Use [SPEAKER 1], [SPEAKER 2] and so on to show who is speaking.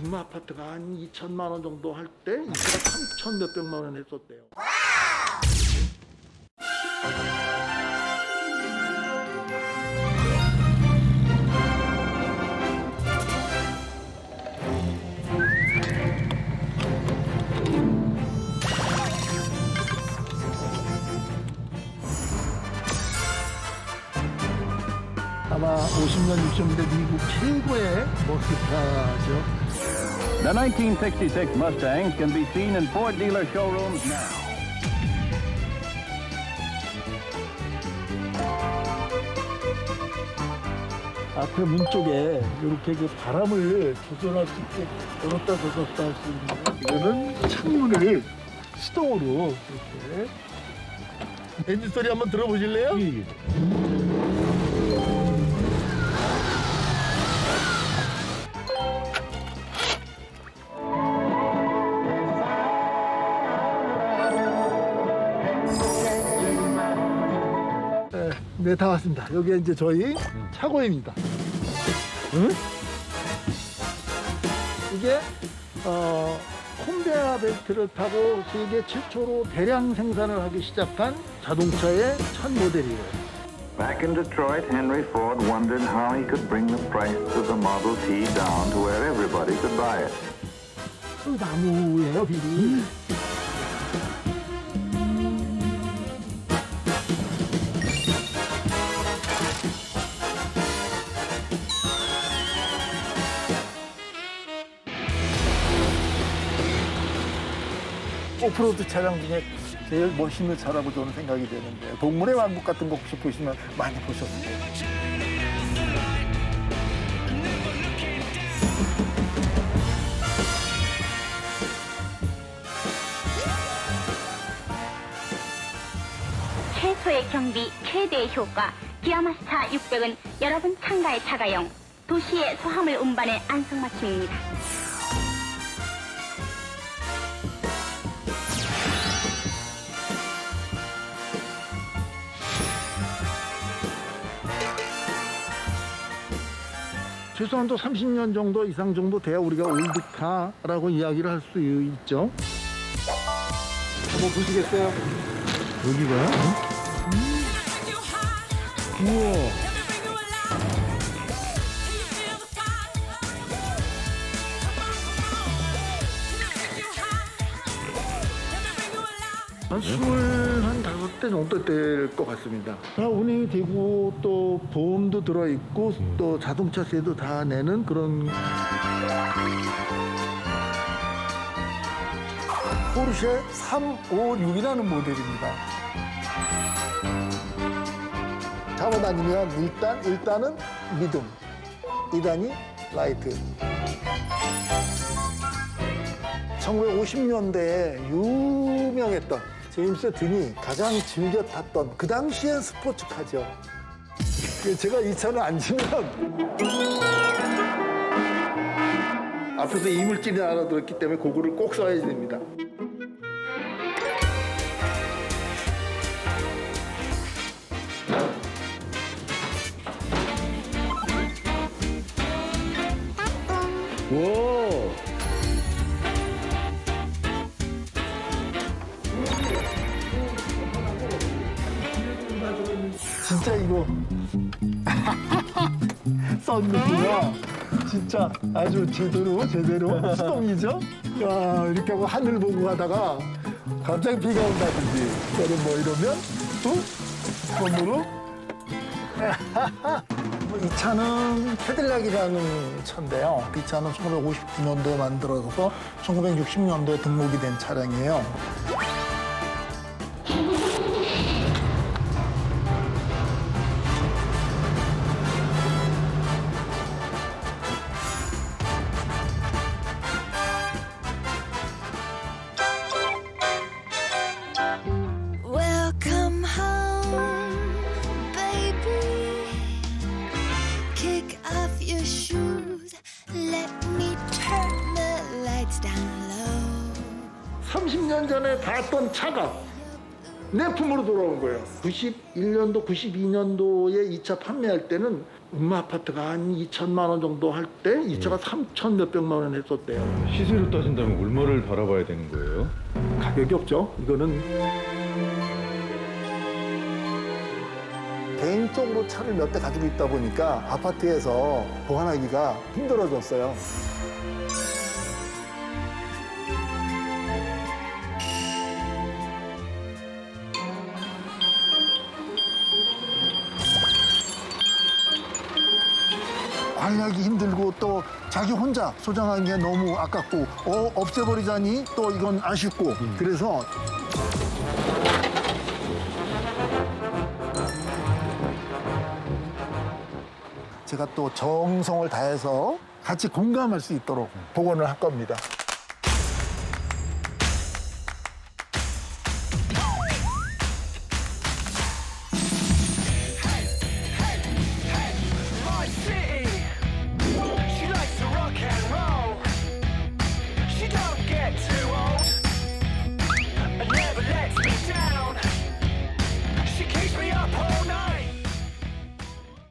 [SPEAKER 1] 중매 아파트가 한 2천만 원 정도 할 때 이때가 3천 몇백만 원 했었대요. 아마 50년, 60년대 미국 최고의 머스타죠.
[SPEAKER 2] The 1966 Mustangs can be seen in Ford dealer showrooms now.
[SPEAKER 1] 앞에 문 쪽에 이렇게 그 바람을 조절할 수 있게 열었다 닫았다 할 수 있는 이거는 창문을 수동으로 이렇게 엔진 소리 한번 들어보실래요? 네, 다 왔습니다. 여기 이제 저희 차고입니다. 응? 이게 콘베어 벨트를 타고 세계 최초로 대량 생산을 하기 시작한 자동차의 첫 모델이에요.
[SPEAKER 3] Back in Detroit, Henry Ford wondered how he could bring the price of the Model T down to where everybody could buy it.
[SPEAKER 1] 그 나무예요, 빌이. 오프로드 차량 중에 제일 멋있는 차라고 저는 생각이 되는데 동물의 왕국 같은 거 혹시 보시면 많이 보셨을 거예요.
[SPEAKER 4] 최소의 경비, 최대의 효과, 기아마스터 600은 여러분 창가의 차가용, 도시의 소화물 운반의 안성맞춤입니다.
[SPEAKER 1] 최소한도 30년 정도 이상 정도 돼야 우리가 올드카라고 이야기를 할 수 있죠. 한번 보시겠어요? 여기가요? 우와. 한 25대 정도 될 것 같습니다. 다 운행이 되고 또 보험도 들어있고 또 자동차세도 다 내는 그런 포르쉐 356이라는 모델입니다. 잡아다니면 일단은 미둠, 2단이 라이트. 1950년대에 유명했던 제임스 딘이 가장 즐겨 탔던 그 당시엔 스포츠카죠. 제가 이 차를 앉으면 앞에서 이물질이 알아들었기 때문에 그거를 꼭 써야 됩니다.
[SPEAKER 2] 와.
[SPEAKER 1] 진짜 이거 썬루프가 진짜 아주 제대로 수동이죠. 야, 이렇게 하고 하늘 보고 가다가 갑자기 비가 온다든지 또는 뭐 이러면 또 손으로 이 차는 캐딜락이라는 차인데요. 이 차는 1959년도에 만들어져서 1960년도에 등록이 된 차량이에요.
[SPEAKER 5] Welcome home, baby. Kick off your shoes. Let me turn the lights down low.
[SPEAKER 1] 30년 전에 봤던 차가 내 품으로 돌아온 거예요. 91년도, 92년도에 이 차 판매할 때는 음마 아파트가 한 2천만 원 정도 할 때 이 차가 3천 몇백만 원 했었대요.
[SPEAKER 6] 시세로 따진다면 얼마를 바라봐야 되는 거예요?
[SPEAKER 1] 가격이 없죠. 이거는 개인적으로 차를 몇 대 가지고 있다 보니까 아파트에서 보관하기가 힘들어졌어요. 관리하기 힘들고 또 자기 혼자 소장하는 게 너무 아깝고 없애버리자니 또 이건 아쉽고 그래서 제가 또 정성을 다해서 같이 공감할 수 있도록 복원을 할 겁니다.